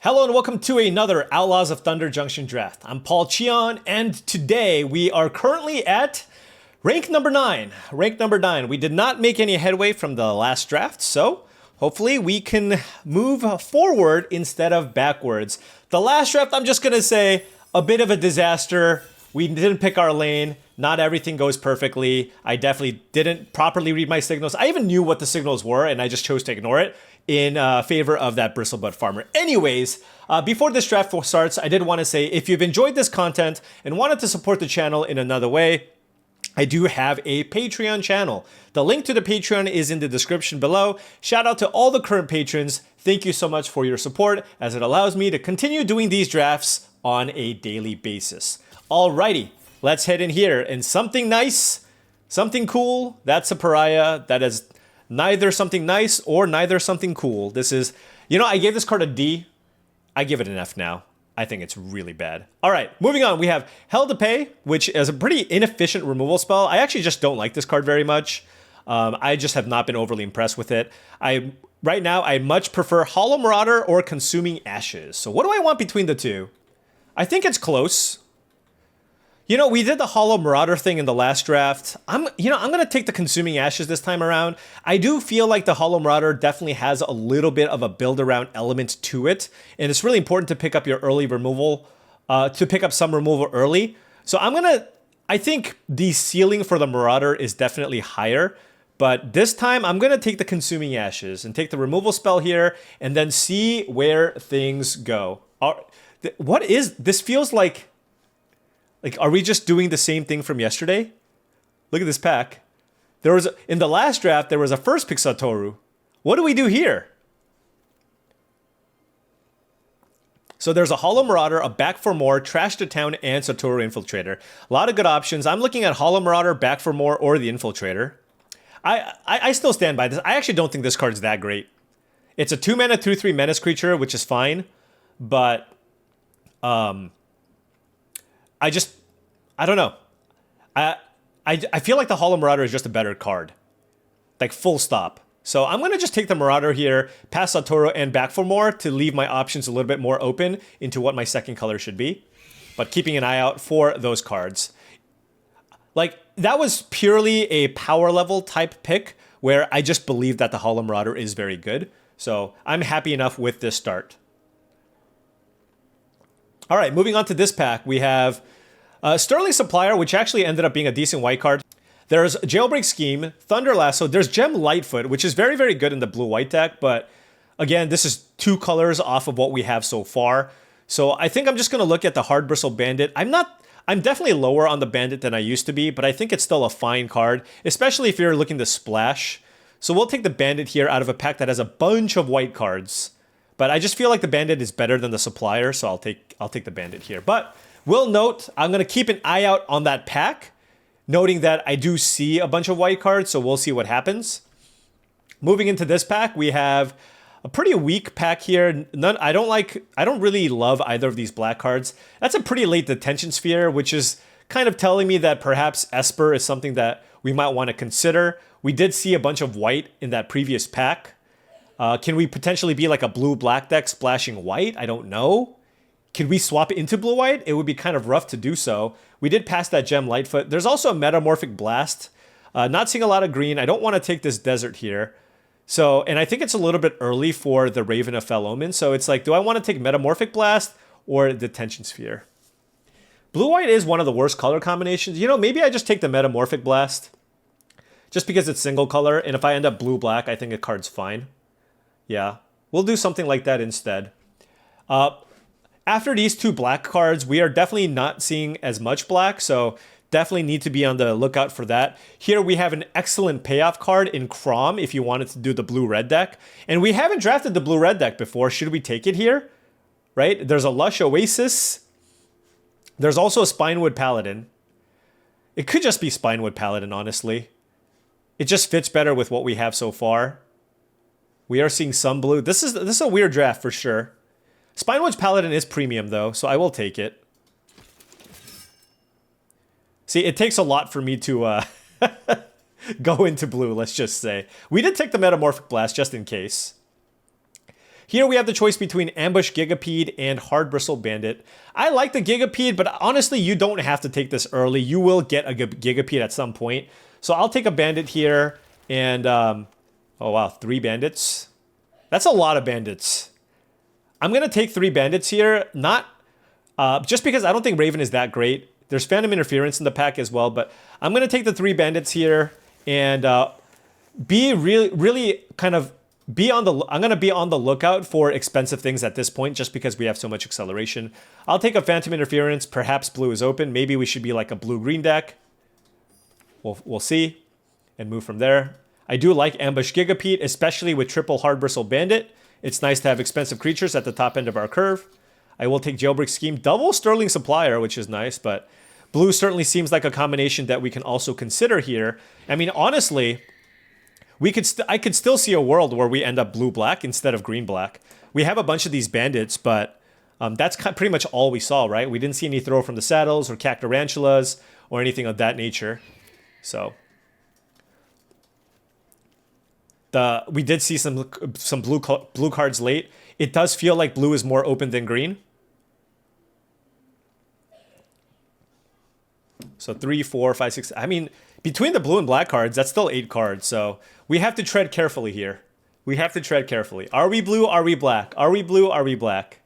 Hello and welcome to another Outlaws of Thunder Junction draft. I'm Paul Cheon, and today we are currently at rank number 9. Rank number 9. We did not make any headway from the last draft, so hopefully we can move forward instead of backwards. The last draft, I'm just gonna say, a bit of a disaster. We didn't pick our lane. Not everything goes perfectly. I definitely didn't properly read my signals. I even knew what the signals were, and I just chose to ignore it in favor of that Bristlebutt farmer. Anyways, before this draft starts, I did want to say, if you've enjoyed this content and wanted to support the channel in another way, I do have a Patreon channel. The link to the Patreon is in the description below. Shout out to all the current patrons. Thank you so much for your support, as it allows me to continue doing these drafts on a daily basis. Alrighty, let's head in here. And something nice, something cool, that's a pariah. That is neither something nice or neither something cool. This is, you know, I gave this card a D. I give it an F now. I think it's really bad. All right, moving on. We have Hell to Pay, which is a pretty inefficient removal spell. I actually just don't like this card very much. I just have not been overly impressed with it. Right now, I much prefer Hollow Marauder or Consuming Ashes. So what do I want between the two? I think it's close. You know, we did the Hollow Marauder thing in the last draft. I'm going to take the Consuming Ashes this time around. I do feel like the Hollow Marauder definitely has a little bit of a build-around element to it, and it's really important to pick up your early removal, to pick up some removal early. So I think the ceiling for the Marauder is definitely higher, but this time I'm going to take the Consuming Ashes and take the removal spell here, and then see where things go. What is, this feels like, are we just doing the same thing from yesterday? Look at this pack. In the last draft, there was a first pick Satoru. What do we do here? So there's a Hollow Marauder, a Back for More, Trash to Town, and Satoru Infiltrator. A lot of good options. I'm looking at Hollow Marauder, Back for More, or the Infiltrator. I still stand by this. I actually don't think this card's that great. It's a 2-mana, 2/3 menace creature, which is fine. But I don't know. I feel like the Hollow Marauder is just a better card. Like, full stop. So I'm going to just take the Marauder here, pass Satoru, and Back for More to leave my options a little bit more open into what my second color should be. But keeping an eye out for those cards. Like, that was purely a power level type pick where I just believe that the Hollow Marauder is very good. So I'm happy enough with this start. All right, moving on to this pack, we have Sterling Supplier, which actually ended up being a decent white card. There's Jailbreak Scheme, Thunder Lasso, there's Gem Lightfoot, which is very, very good in the blue-white deck, but again, this is 2 colors off of what we have so far. So I think I'm just going to look at the Hard Bristle Bandit. I'm definitely lower on the Bandit than I used to be, but I think it's still a fine card, especially if you're looking to splash. So we'll take the Bandit here out of a pack that has a bunch of white cards. But I just feel like the Bandit is better than the Supplier, so I'll take the Bandit here. But will note, I'm going to keep an eye out on that pack, noting that I do see a bunch of white cards, so we'll see what happens. Moving into this pack, we have a pretty weak pack here. I don't really love either of these black cards. That's a pretty late Detention Sphere, which is kind of telling me that perhaps Esper is something that we might want to consider. We did see a bunch of white in that previous pack. Can we potentially be like a blue-black deck splashing white? I don't know. Could we swap into blue-white? It would be kind of rough to do so. We did pass that Gem Lightfoot. There's also a Metamorphic Blast. Not seeing a lot of green. I don't want to take this Desert here. So, and I think it's a little bit early for the Raven of Fell Omen. So it's like, do I want to take Metamorphic Blast or Detention Sphere? Blue-white is one of the worst color combinations. You know, maybe I just take the Metamorphic Blast just because it's single color. And if I end up blue-black, I think the card's fine. Yeah, we'll do something like that instead. After these 2 black cards, we are definitely not seeing as much black, so definitely need to be on the lookout for that. Here we have an excellent payoff card in Crom if you wanted to do the blue-red deck. And we haven't drafted the blue-red deck before. Should we take it here? Right? There's a Lush Oasis. There's also a Spinewood Paladin. It could just be Spinewood Paladin, honestly. It just fits better with what we have so far. We are seeing some blue. This is a weird draft for sure. Spinewood's Paladin is premium though, so I will take it. See, it takes a lot for me to go into blue, let's just say. We did take the Metamorphic Blast just in case. Here we have the choice between Ambush Gigapede and Hard Bristle Bandit. I like the Gigapede, but honestly, you don't have to take this early. You will get a Gigapede at some point. So I'll take a Bandit here, and oh wow, 3 bandits. That's a lot of bandits. I'm gonna take 3 bandits here, not just because I don't think Raven is that great. There's Phantom Interference in the pack as well, but I'm gonna take the 3 bandits here and be really kind of I'm gonna be on the lookout for expensive things at this point, just because we have so much acceleration. I'll take a Phantom Interference. Perhaps blue is open. Maybe we should be like a blue-green deck. We'll see, and move from there. I do like Ambush Gigapede, especially with triple Hard Bristle Bandit. It's nice to have expensive creatures at the top end of our curve. I will take Jailbreak Scheme, double Sterling Supplier, which is nice, but blue certainly seems like a combination that we can also consider here. I mean, honestly, I could still see a world where we end up blue-black instead of green-black. We have a bunch of these bandits, but that's pretty much all we saw, right? We didn't see any throw from the saddles or Cactarantulas or anything of that nature. So we did see some blue cards late. It does feel like blue is more open than green. So 3, 4, 5, 6. I mean, between the blue and black cards, that's still 8 cards. So we have to tread carefully here. We have to tread carefully. Are we blue? Are we black? Are we blue? Are we black?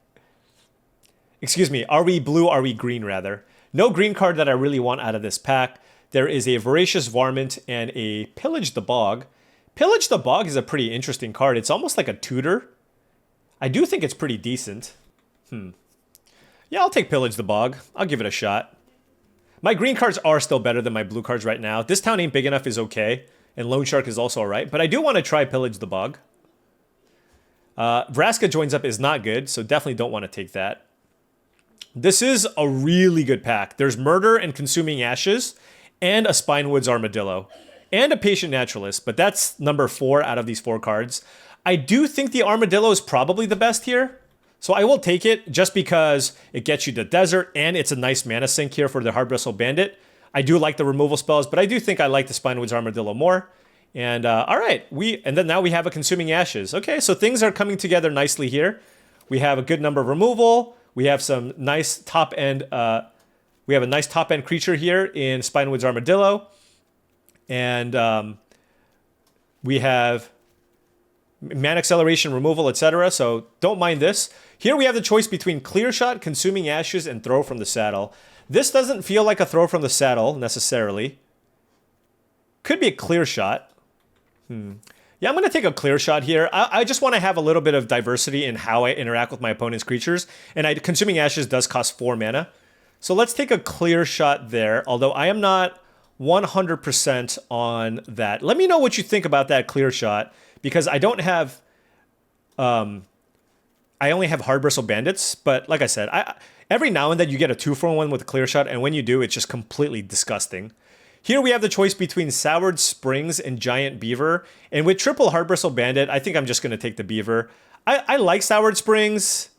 Excuse me. Are we blue? Are we green, rather? No green card that I really want out of this pack. There is a Voracious Varmint and a Pillage the Bog. Pillage the Bog is a pretty interesting card. It's almost like a tutor. I do think it's pretty decent. Yeah, I'll take Pillage the Bog. I'll give it a shot. My green cards are still better than my blue cards right now. This Town Ain't Big Enough is okay, and Loan Shark is also alright, but I do want to try Pillage the Bog. Vraska Joins Up is not good, so definitely don't want to take that. This is a really good pack. There's Murder and Consuming Ashes, and a Spinewoods Armadillo, and a Patient Naturalist, but that's number 4 out of these 4 cards. I do think the Armadillo is probably the best here, so I will take it just because it gets you the desert, and it's a nice mana sink here for the Hard Bristle Bandit. I do like the removal spells, but I do think I like the Spinewoods Armadillo more. And all right, and then now we have a Consuming Ashes. Okay, so things are coming together nicely here. We have a good number of removal. We have some nice top end. We have a nice top end creature here in Spinewoods Armadillo, and we have mana acceleration, removal, etc. So don't mind this. Here we have the choice between Clear Shot, Consuming Ashes, and Throw from the Saddle. This doesn't feel like a Throw from the Saddle necessarily. Could be a Clear Shot. Yeah, I'm going to take a Clear Shot here. I just want to have a little bit of diversity in how I interact with my opponent's creatures. And Consuming Ashes does cost 4 mana. So let's take a Clear Shot there, although I am not 100% on that. Let me know what you think about that Clear Shot, because I don't have... I only have Hard Bristle Bandits, but like I said, every now and then you get a 2-for-1 with a Clear Shot, and when you do, it's just completely disgusting. Here we have the choice between Soured Springs and Giant Beaver, and with triple Hard Bristle Bandit, I think I'm just going to take the Beaver. I like Soured Springs,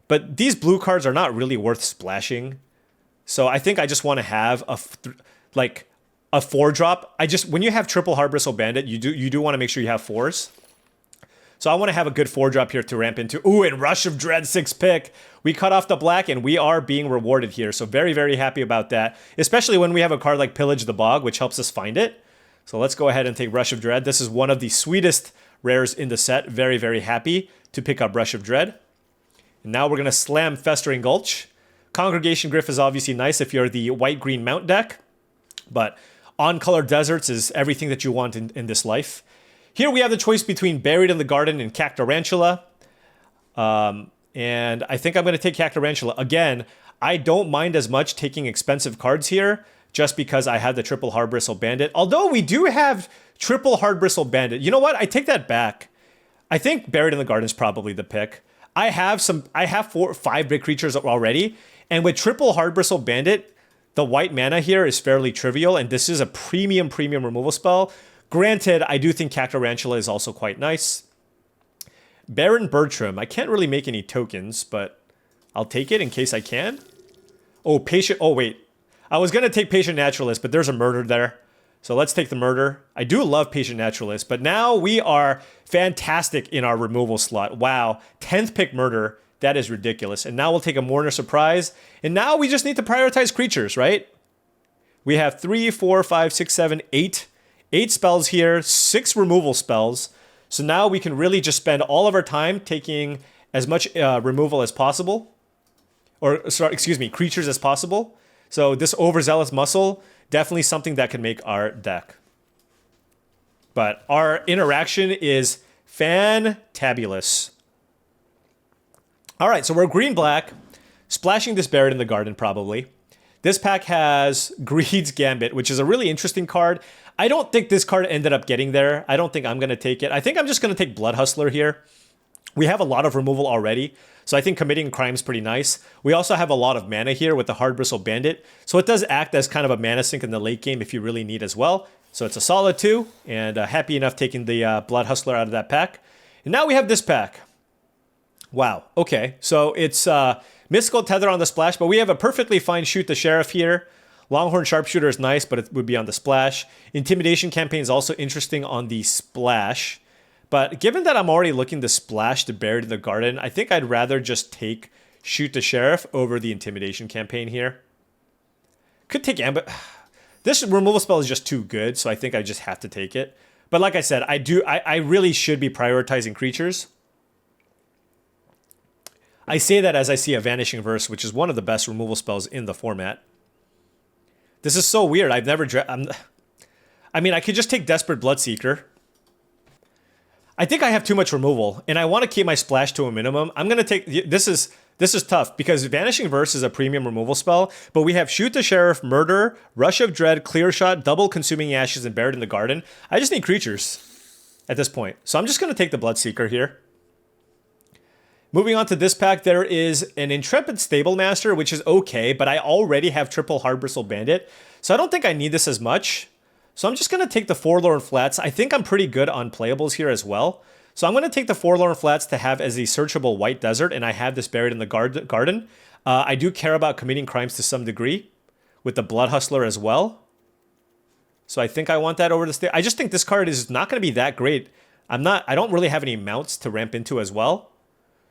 but these blue cards are not really worth splashing, so I think I just want to have a 4-drop. When you have triple Hard Bristle Bandit, you do want to make sure you have 4s. So I want to have a good 4-drop here to ramp into. Ooh, and Rush of Dread 6-pick. We cut off the black, and we are being rewarded here. So very, very happy about that, especially when we have a card like Pillage the Bog, which helps us find it. So let's go ahead and take Rush of Dread. This is one of the sweetest rares in the set. Very, very happy to pick up Rush of Dread. And now we're going to slam Festering Gulch. Congregation Gryff is obviously nice if you're the white-green mount deck, but on-color deserts is everything that you want in this life. Here we have the choice between Buried in the Garden and Cactarantula. And I think I'm going to take Cactarantula. Again, I don't mind as much taking expensive cards here just because I have the triple Hard Bristle Bandit. Although we do have triple Hard Bristle Bandit. You know what? I take that back. I think Buried in the Garden is probably the pick. I have 5 big creatures already. And with triple Hard Bristle Bandit, the white mana here is fairly trivial. And this is a premium removal spell. Granted, I do think Cactarantula is also quite nice. Baron Bertram. I can't really make any tokens, but I'll take it in case I can. Oh, Patient... Oh, wait. I was going to take Patient Naturalist, but there's a Murder there. So let's take the murder. I do love Patient Naturalist, but now we are fantastic in our removal slot. Wow, 10th pick murder. That is ridiculous. And now we'll take a Mourner Surprise. And now we just need to prioritize creatures, right? We have 3, 4, 5, 6, 7, 8. 8 spells here, 6 removal spells. So now we can really just spend all of our time taking as much removal as possible. Or, sorry, excuse me, creatures as possible. So this Overzealous Muscle, definitely something that can make our deck. But our interaction is fantabulous. All right, so we're green-black, splashing this Buried in the Garden probably. This pack has Greed's Gambit, which is a really interesting card. I don't think this card ended up getting there. I don't think I'm going to take it. I think I'm just going to take Blood Hustler here. We have a lot of removal already, so I think Committing Crime is pretty nice. We also have a lot of mana here with the Hard Bristle Bandit, so it does act as kind of a mana sink in the late game if you really need as well. So it's a solid 2, and happy enough taking the Blood Hustler out of that pack. And now we have this pack. Wow, okay, so it's Mystical Tether on the splash, but we have a perfectly fine Shoot the Sheriff here. Longhorn Sharpshooter is nice, but it would be on the splash. Intimidation Campaign is also interesting on the splash. But given that I'm already looking to splash the Buried in the Garden, I think I'd rather just take Shoot the Sheriff over the Intimidation Campaign here. Could take Ambush. This removal spell is just too good, so I think I just have to take it. But like I said, I really should be prioritizing creatures. I say that as I see a Vanishing Verse, which is one of the best removal spells in the format. This is so weird. I've never... I mean, I could just take Desperate Bloodseeker. I think I have too much removal, and I want to keep my splash to a minimum. I'm going to take... This is tough, because Vanishing Verse is a premium removal spell, but we have Shoot the Sheriff, Murder, Rush of Dread, Clear Shot, Double Consuming Ashes, and Buried in the Garden. I just need creatures at this point. So I'm just going to take the Bloodseeker here. Moving on to this pack, there is an Intrepid Stablemaster, which is okay, but I already have triple Hard Bristle Bandit, so I don't think I need this as much. So I'm just going to take the Forlorn Flats. I think I'm pretty good on playables here as well. So I'm going to take the Forlorn Flats to have as the searchable White Desert, and I have this Buried in the Garden. I do care about Committing Crimes to some degree with the Blood Hustler as well. So I think I want that over the stage. I just think this card is not going to be that great. I don't really have any mounts to ramp into as well.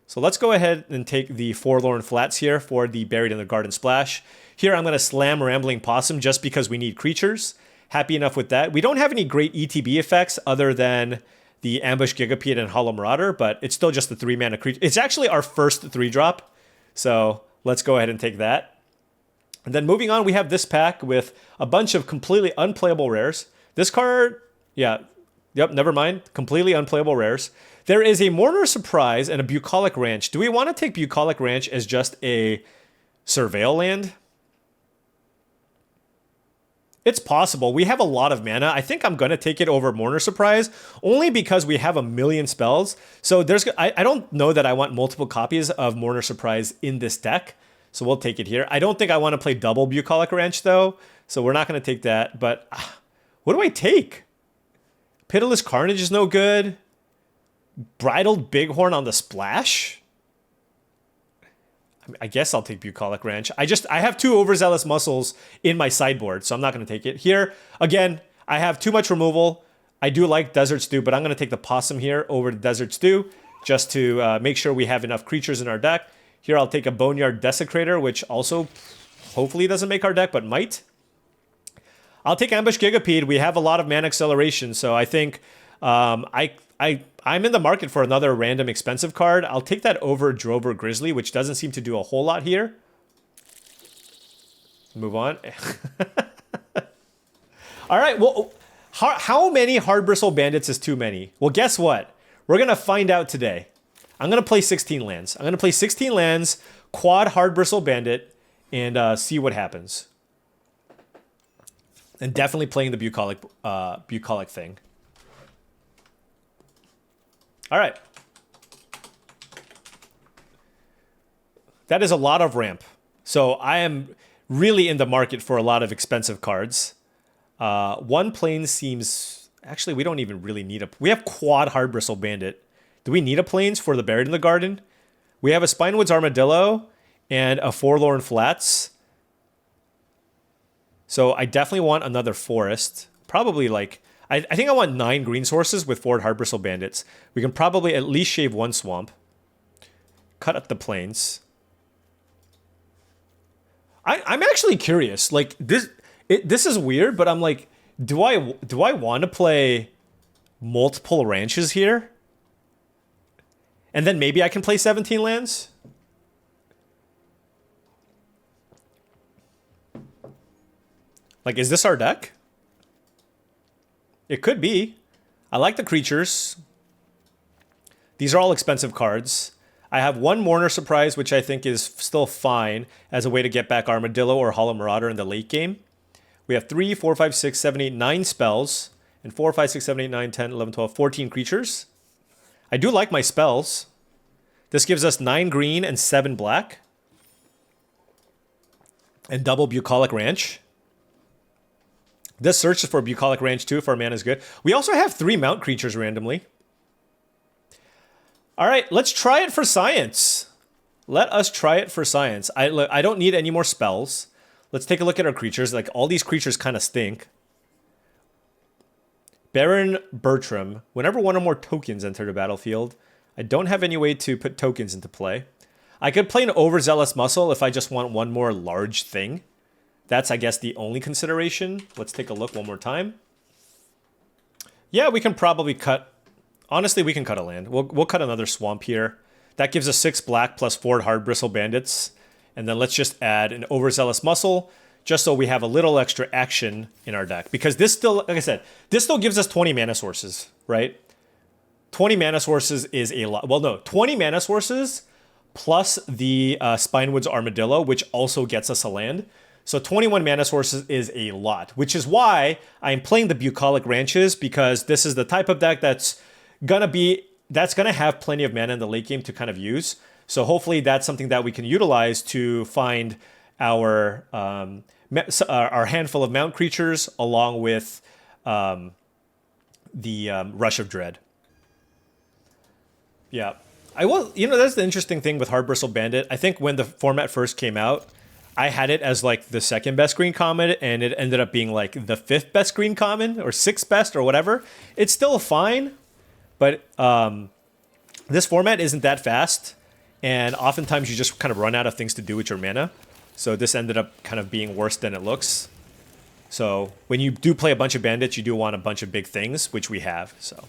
So let's go ahead and take the Forlorn Flats here for the Buried in the Garden splash. Here I'm going to slam Rambling Possum just because we need creatures. Happy enough with that. We don't have any great ETB effects other than the Ambush Gigapede and Hollow Marauder, but it's still just the 3-mana creature. It's actually our first 3-drop, so let's go ahead and take that. And then moving on, we have this pack with a bunch of completely unplayable rares. This card, never mind, completely unplayable rares. There is a Mourner Surprise and a Bucolic Ranch. Do we want to take Bucolic Ranch as just a Surveil land? It's possible. We have a lot of mana. I think I'm going to take it over Mourner Surprise, only because we have a million spells. So I don't know that I want multiple copies of Mourner Surprise in this deck, so we'll take it here. I don't think I want to play double Bucolic Ranch, though, so we're not going to take that. But what do I take? Pitiless Carnage is no good. Bridled Bighorn on the splash? I guess I'll take Bucolic Ranch. I have 2 Overzealous Muscles in my sideboard, so I'm not going to take it. Here, again, I have too much removal. I do like Desert Stew, but I'm going to take the Possum here over the Desert Stew just to make sure we have enough creatures in our deck. Here, I'll take a Boneyard Desecrator, which also hopefully doesn't make our deck, but might. I'll take Ambush Gigapede. We have a lot of mana acceleration, so I think I'm in the market for another random expensive card. I'll take that over Drover Grizzly, which doesn't seem to do a whole lot here. Move on. All right, well, how many Hard Bristle Bandits is too many? Well, guess what? We're going to find out today. I'm going to play 16 lands. I'm going to play 16 lands, quad Hard Bristle Bandit, and see what happens. And definitely playing the Bucolic thing. All right. That is a lot of ramp. So I am really in the market for a lot of expensive cards. One plane seems... Actually, we don't even really need a... We have quad Hard Bristle Bandit. Do we need a planes for the Buried in the Garden? We have a Spinewoods Armadillo and a Forlorn Flats. So I definitely want another forest. probably like, I think I want 9 green sources with 4 Hard Bristle Bandits. We can probably at least shave 1 swamp. Cut up the plains. I'm actually curious. Like, this is weird, but I'm like, do I want to play multiple ranches here? And then maybe I can play 17 lands? Like, is this our deck? It could be. I like the creatures. These are all expensive cards. I have 1 Mourner Surprise, which I think is still fine as a way to get back Armadillo or Hollow Marauder in the late game. We have 3, 4, 5, 6, 7, 8, 9 spells. And 4, 5, 6, 7, 8, 9, 10, 11, 12, 14 creatures. I do like my spells. This gives us 9 green and 7 black. And double Bucolic Ranch. This searches for Bucolic Ranch too if our mana is good. We also have 3 mount creatures randomly. All right, let's try it for science. Let us try it for science. I don't need any more spells. Let's take a look at our creatures. Like, all these creatures kind of stink. Baron Bertram. Whenever 1 or more tokens enter the battlefield, I don't have any way to put tokens into play. I could play an Overzealous Muscle if I just want 1 more large thing. That's, I guess, the only consideration. Let's take a look one more time. Yeah, we can probably cut... Honestly, we can cut a land. We'll cut another swamp here. That gives us 6 black plus 4 Hard Bristle Bandits. And then let's just add an Overzealous Muscle, just so we have a little extra action in our deck. Because this still, like I said, this still gives us 20 mana sources, right? 20 mana sources is a lot. Well, no, 20 mana sources plus the Spinewoods Armadillo, which also gets us a land. So 21 mana sources is a lot, which is why I'm playing the Bucolic Ranches, because this is the type of deck that's gonna have plenty of mana in the late game to kind of use. So hopefully that's something that we can utilize to find our handful of mount creatures along with the Rush of Dread. Yeah, that's the interesting thing with Hard Bristle Bandit. I think when the format first came out, I had it as like the 2nd best green common, and it ended up being like the 5th best green common or 6th best or whatever. It's still fine, but this format isn't that fast, and oftentimes you just kind of run out of things to do with your mana. So this ended up kind of being worse than it looks. So when you do play a bunch of bandits, you do want a bunch of big things, which we have. So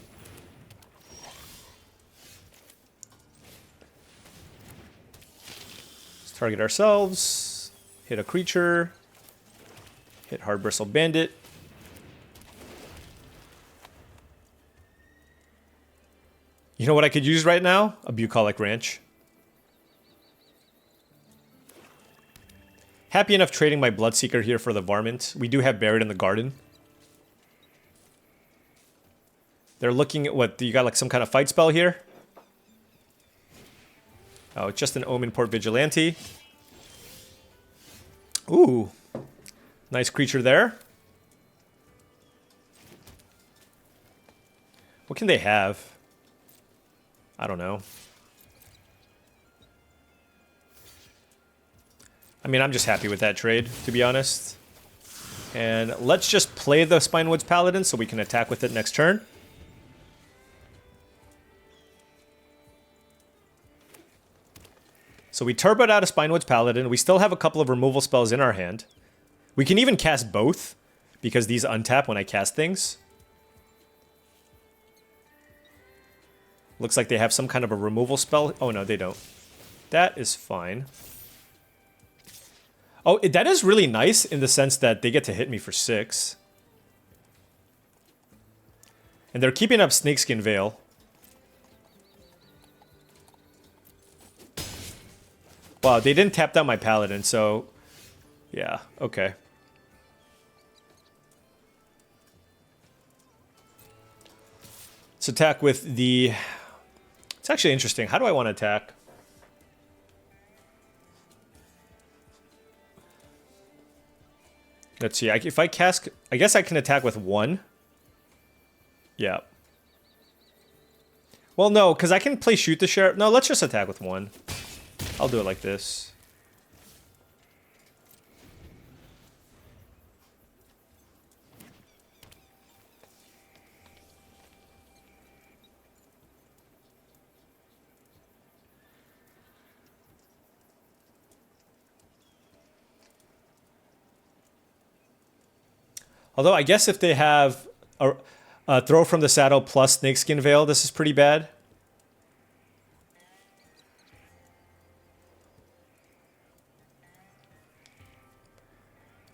let's target ourselves. Hit a creature, hit Hard Bristle Bandit. You know what I could use right now? A Bucolic Ranch. Happy enough trading my Bloodseeker here for the Varmint. We do have Buried in the Garden. They're looking at what? You got like some kind of fight spell here? Oh, it's just an Omen Port Vigilante. Ooh, nice creature there. What can they have? I don't know. I mean, I'm just happy with that trade, to be honest. And let's just play the Spinewoods Paladin so we can attack with it next turn. So we turboed out a Spinewoods Paladin. We still have a couple of removal spells in our hand. We can even cast both, because these untap when I cast things. Looks like they have some kind of a removal spell. Oh, no, they don't. That is fine. Oh, that is really nice in the sense that they get to hit me for 6. And they're keeping up Snakeskin Veil. Wow, they didn't tap down my Paladin, so... Yeah, okay. Let's attack with the... It's actually interesting. How do I want to attack? Let's see. If I cast... I guess I can attack with 1. Yeah. Well, no, because I can play Shoot the Sheriff. No, let's just attack with 1. I'll do it like this. Although I guess if they have a Throw from the Saddle plus Snakeskin Veil, this is pretty bad.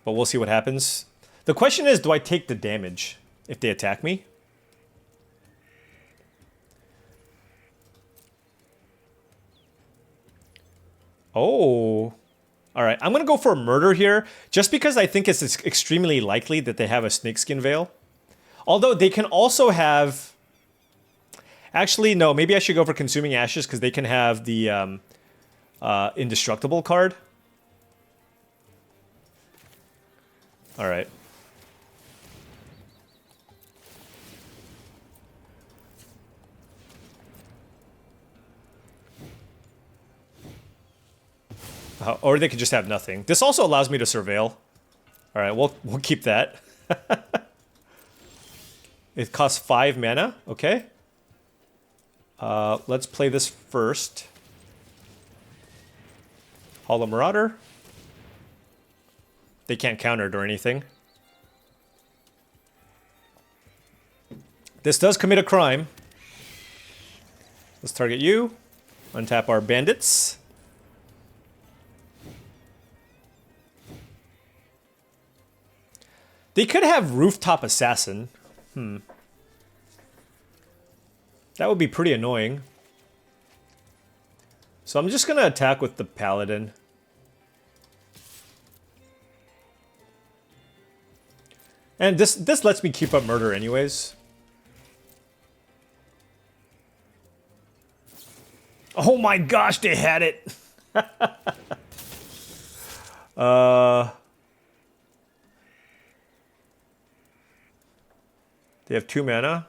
But we'll see what happens. The question is, do I take the damage if they attack me? Oh. All right, I'm going to go for a murder here, just because I think it's extremely likely that they have a Snakeskin Veil. Although they can also have... Actually, no, maybe I should go for Consuming Ashes, because they can have the Indestructible card. All right. Or they could just have nothing. This also allows me to surveil. All right, we'll keep that. It costs 5 mana. Okay. Let's play this first. Hollow Marauder. They can't counter it or anything. This does commit a crime. Let's target you. Untap our bandits. They could have Rooftop Assassin. That would be pretty annoying. So I'm just going to attack with the Paladin. And this lets me keep up murder anyways. Oh my gosh, they had it! They have 2 mana.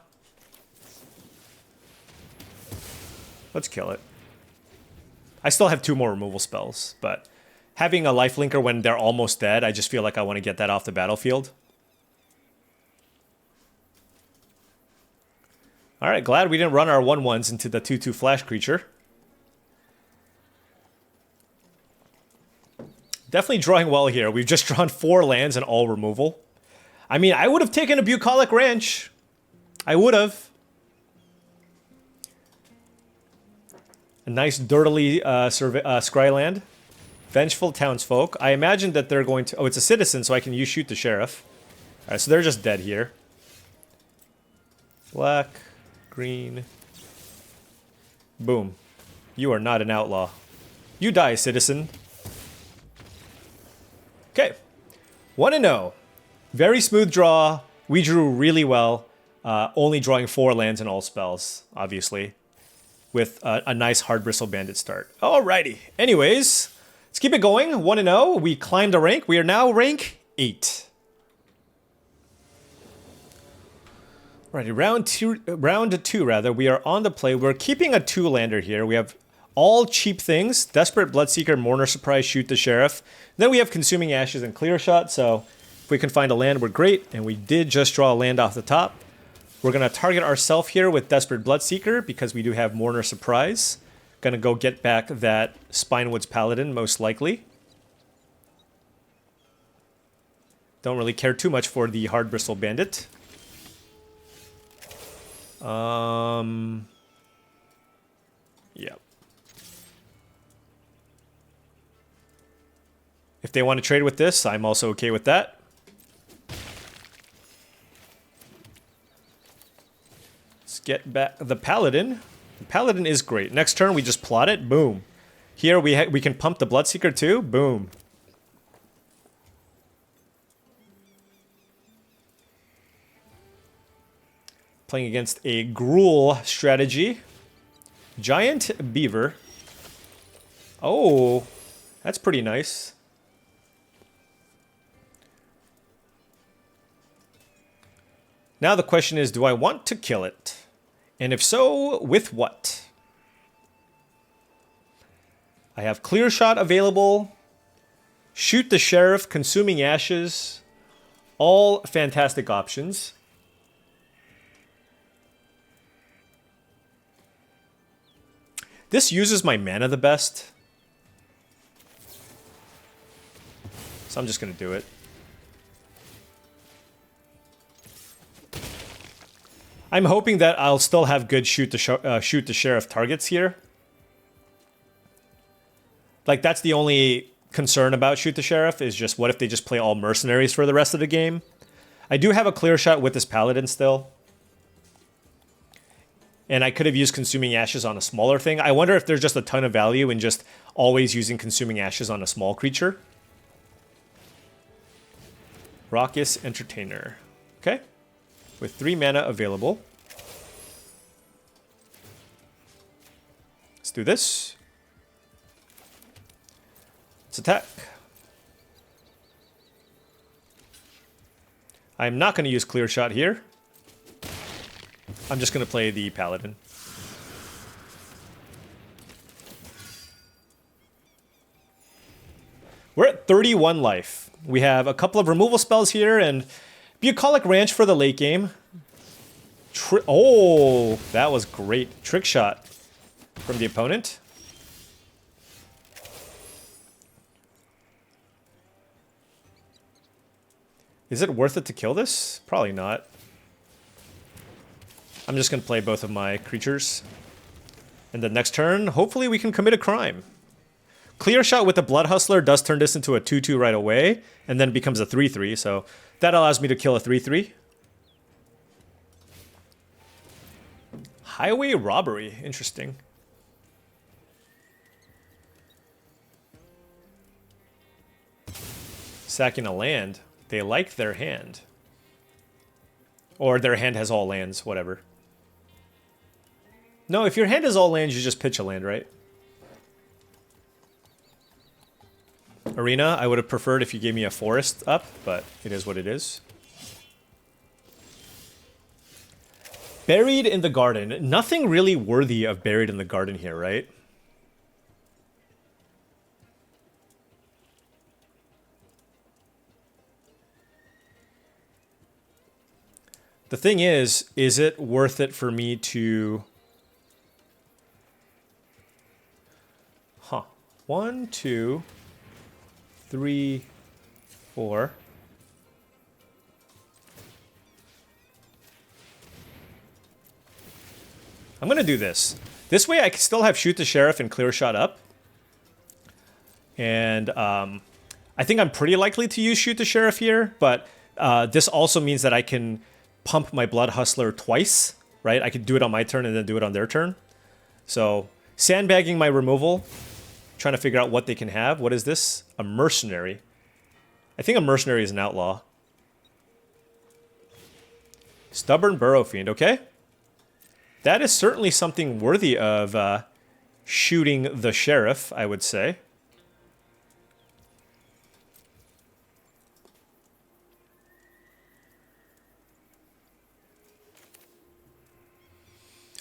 Let's kill it. I still have 2 more removal spells, but having a lifelinker when they're almost dead, I just feel like I want to get that off the battlefield. Alright, glad we didn't run our 1/1s into the 2/2 flash creature. Definitely drawing well here. We've just drawn 4 lands and all removal. I mean, I would have taken a Bucolic Ranch. I would have. A nice dirtily Scryland. Vengeful Townsfolk. I imagine that they're going to... Oh, it's a citizen, so I can use Shoot the Sheriff. Alright, so they're just dead here. Black, green. Boom. You are not an outlaw. You die, citizen. Okay. 1-0. Very smooth draw. We drew really well. Only drawing 4 lands and all spells, obviously. With a nice Hard Bristle Bandit start. Alrighty. Anyways, let's keep it going. 1-0. We climbed a rank. We are now rank 8. Alrighty, round two rather. We are on the play. We're keeping a 2-lander here. We have all cheap things. Desperate Bloodseeker, Mourner Surprise, Shoot the Sheriff. Then we have Consuming Ashes and Clear Shot, so if we can find a land, we're great. And we did just draw a land off the top. We're going to target ourselves here with Desperate Bloodseeker because we do have Mourner Surprise. Going to go get back that Spinewoods Paladin, most likely. Don't really care too much for the Hard Bristle Bandit. Yeah. If they want to trade with this, I'm also okay with that. Let's get back the Paladin. The Paladin is great. Next turn, we just plot it. Boom. Here, we can pump the Bloodseeker too. Boom. Playing against a Gruul strategy. Giant Beaver. Oh, that's pretty nice. Now the question is, do I want to kill it? And if so, with what? I have Clear Shot available. Shoot the Sheriff, Consuming Ashes. All fantastic options. This uses my mana the best. So I'm just going to do it. I'm hoping that I'll still have good shoot the sheriff targets here. Like, that's the only concern about shoot the sheriff, is just what if they just play all mercenaries for the rest of the game. I do have a clear shot with this paladin still. And I could have used Consuming Ashes on a smaller thing. I wonder if there's just a ton of value in just always using Consuming Ashes on a small creature. Raucous Entertainer. Okay. With 3 mana available. Let's do this. Let's attack. I'm not going to use Clear Shot here. I'm just going to play the Paladin. We're at 31 life. We have a couple of removal spells here and Bucolic Ranch for the late game. Oh, that was great. Trick Shot from the opponent. Is it worth it to kill this? Probably not. I'm just going to play both of my creatures. And the next turn, hopefully we can commit a crime. Clear Shot with the Blood Hustler does turn this into a 2-2 right away, and then becomes a 3-3, so that allows me to kill a 3-3. Highway Robbery, interesting. Sacking a land. They like their hand. Or their hand has all lands, whatever. No, if your hand has all lands, you just pitch a land, right? Arena, I would have preferred if you gave me a forest up, but it is what it is. Buried in the Garden. Nothing really worthy of Buried in the Garden here, right? The thing is it worth it for me to... 1, 2, 3, 4. I'm going to do this. This way I can still have Shoot the Sheriff and Clear Shot up. And I think I'm pretty likely to use Shoot the Sheriff here, but this also means that I can pump my Blood Hustler twice, right? I could do it on my turn and then do it on their turn. So, sandbagging my removal, trying to figure out what they can have. What is this? A Mercenary. I think a Mercenary is an outlaw. Stubborn Burrow Fiend, okay. That is certainly something worthy of shooting the Sheriff, I would say.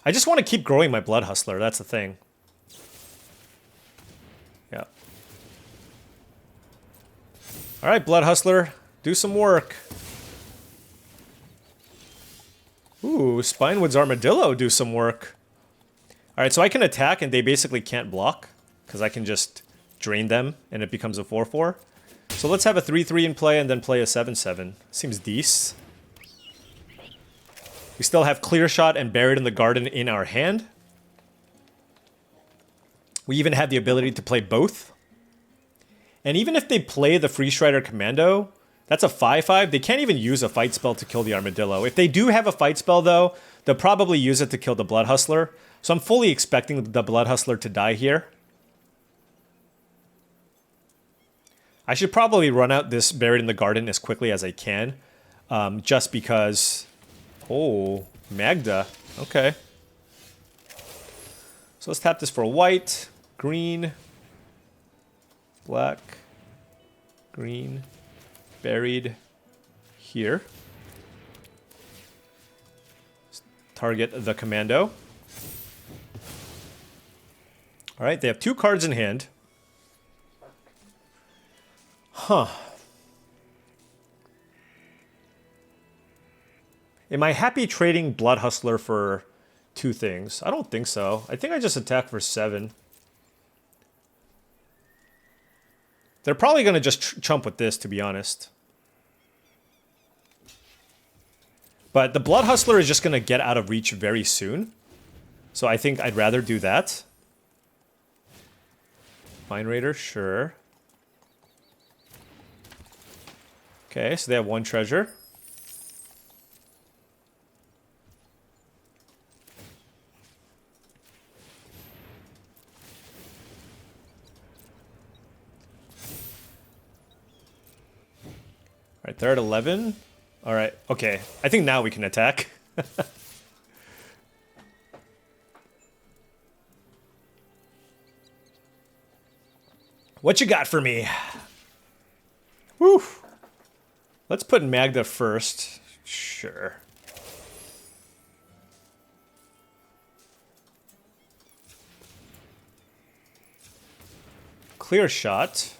I just want to keep growing my Blood Hustler, that's the thing. Yeah. Alright, Blood Hustler, do some work. Ooh, Spinewood's Armadillo do some work. Alright, so I can attack and they basically can't block, because I can just drain them and it becomes a 4-4. So let's have a 3-3 in play and then play a 7-7. Seems decent. We still have Clear Shot and Buried in the Garden in our hand. We even have the ability to play both. And even if they play the Free Strider Commando, that's a 5-5. They can't even use a fight spell to kill the Armadillo. If they do have a fight spell, though, they'll probably use it to kill the Blood Hustler. So I'm fully expecting the Blood Hustler to die here. I should probably run out this Buried in the Garden as quickly as I can. Just because... Oh, Magda. Okay. So let's tap this for white, green, black, green, buried here. Let's target the commando. All right, they have 2 cards in hand. Huh. Am I happy trading Blood Hustler for 2 things? I don't think so. I think I just attack for 7. They're probably going to just chump with this, to be honest. But the Blood Hustler is just going to get out of reach very soon. So I think I'd rather do that. Mine Raider, sure. Okay, so they have 1 treasure. All right, they're at 11. All right, okay. I think now we can attack. What you got for me? Woo. Let's put Magda first. Sure. Clear shot.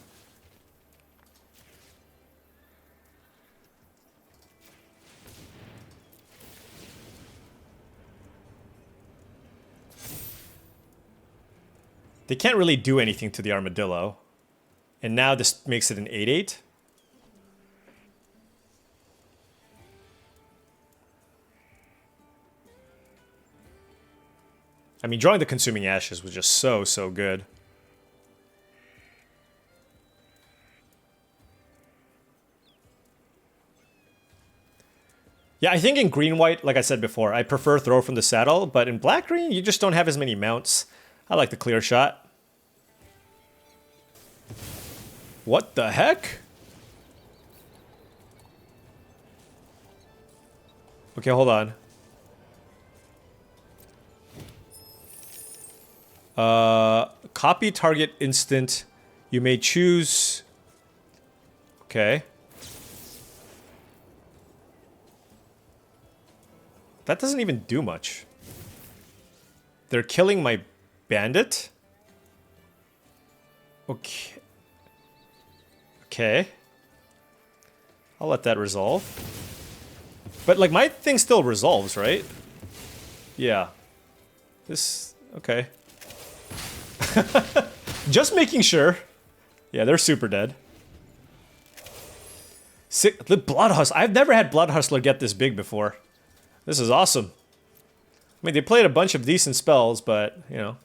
They can't really do anything to the armadillo. And now this makes it an 8/8. I mean, drawing the Consuming Ashes was just so good. Yeah, I think in green-white, like I said before, I prefer throw from the saddle, but in black-green, you just don't have as many mounts. I like the clear shot. What the heck? Okay, hold on. Copy target instant. You may choose... Okay. That doesn't even do much. They're killing my bandit? Okay. Okay. I'll let that resolve. But, like, my thing still resolves, right? Yeah. This... Okay. Just making sure. Yeah, they're super dead. The Blood Hustler. I've never had Blood Hustler get this big before. This is awesome. I mean, they played a bunch of decent spells, but, you know.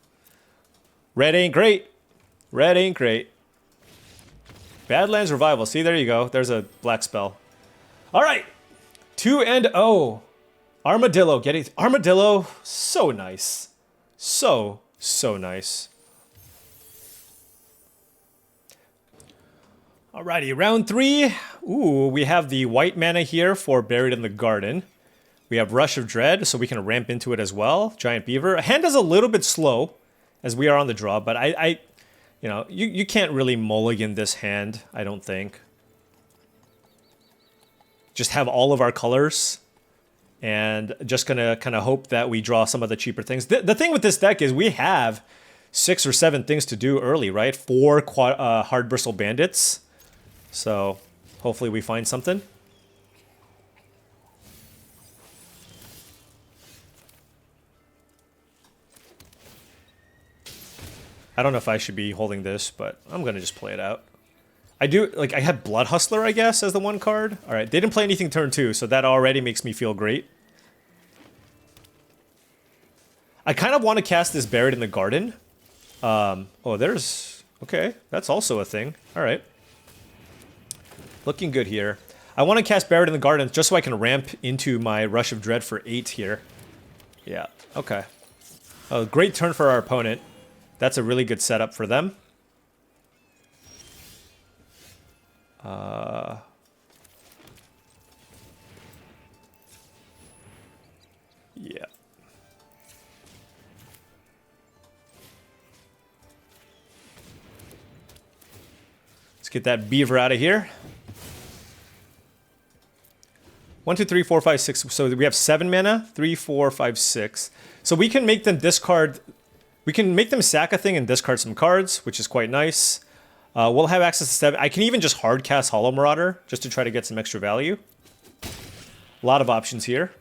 Red ain't great. Red ain't great. Badlands Revival. See, there you go. There's a black spell. All right. 2-0. Armadillo getting... Armadillo, so nice. So nice. Alrighty, round 3. Ooh, we have the white mana here for Buried in the Garden. We have Rush of Dread, so we can ramp into it as well. Giant Beaver. Hand is a little bit slow, as we are on the draw, but you know, you can't really mulligan this hand, I don't think. Just have all of our colors, and just gonna kind of hope that we draw some of the cheaper things. The thing with this deck is we have 6 or 7 things to do early, right? 4 Hard Bristle Bandits. So hopefully we find something. I don't know if I should be holding this, but I'm going to just play it out. I do, like, I had Blood Hustler, I guess, as the 1 card. All right, they didn't play anything turn 2, so that already makes me feel great. I kind of want to cast this Buried in the Garden. Oh, there's... Okay, that's also a thing. All right. Looking good here. I want to cast Buried in the Garden just so I can ramp into my Rush of Dread for 8 here. Yeah, okay. A great turn for our opponent. That's a really good setup for them. Yeah. Let's get that beaver out of here. 1, 2, 3, 4, 5, 6. So we have 7 mana. 3, 4, 5, 6. So we can make them discard... We can make them sack a thing and discard some cards, which is quite nice. We'll have access to 7. I can even just hard cast Hollow Marauder just to try to get some extra value. A lot of options here.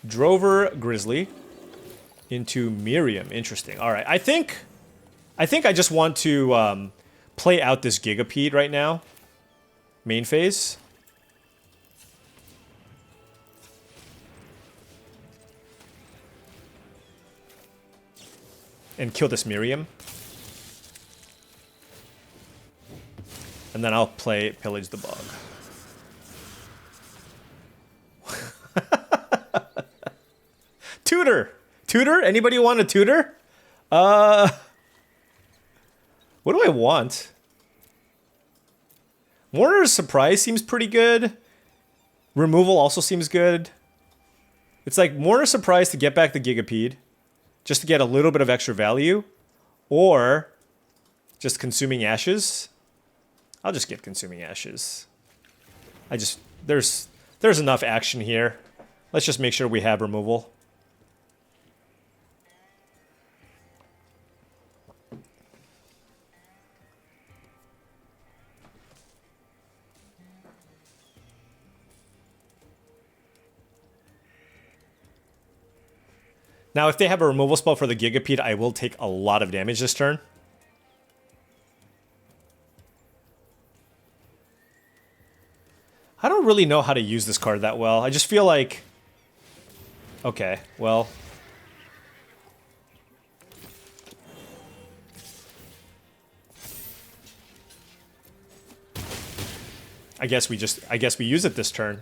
Drover Grizzly into Miriam. Interesting. All right. I think I just want to play out this Gigapede right now. main phase. And kill this Miriam. And then I'll play Pillage the Bog. Tutor! Tutor? Anybody want a tutor? What do I want? Mourner's Surprise seems pretty good. Removal also seems good. It's like Mourner's Surprise to get back the Gigapede, just to get a little bit of extra value, or just Consuming Ashes. I'll just get Consuming Ashes. There's enough action here. Let's just make sure we have removal. Now, if they have a removal spell for the Gigapede, I will take a lot of damage this turn. I don't really know how to use this card that well. I just feel like... Okay, well... I guess we use it this turn.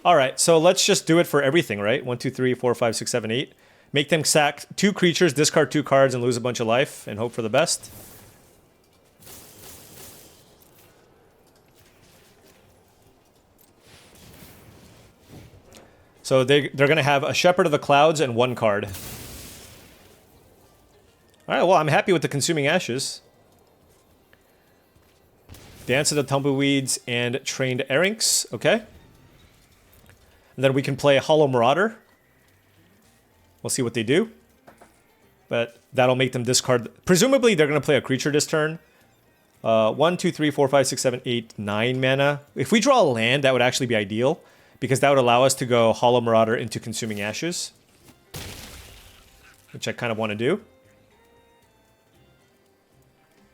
Alright, so let's just do it for everything, right? 1, 2, 3, 4, 5, 6, 7, 8. Make them sack 2 creatures, discard 2 cards, and lose a bunch of life, and hope for the best. So they're going to have a Shepherd of the Clouds and 1 card. Alright, well, I'm happy with the Consuming Ashes. Dance of the Tumbleweeds and Trained Erinx, okay. And then we can play Hollow Marauder. We'll see what they do. But that'll make them discard... Presumably, they're going to play a creature this turn. 1, 2, 3, 4, 5, 6, 7, 8, 9 mana. If we draw a land, that would actually be ideal, because that would allow us to go Hollow Marauder into Consuming Ashes, which I kind of want to do.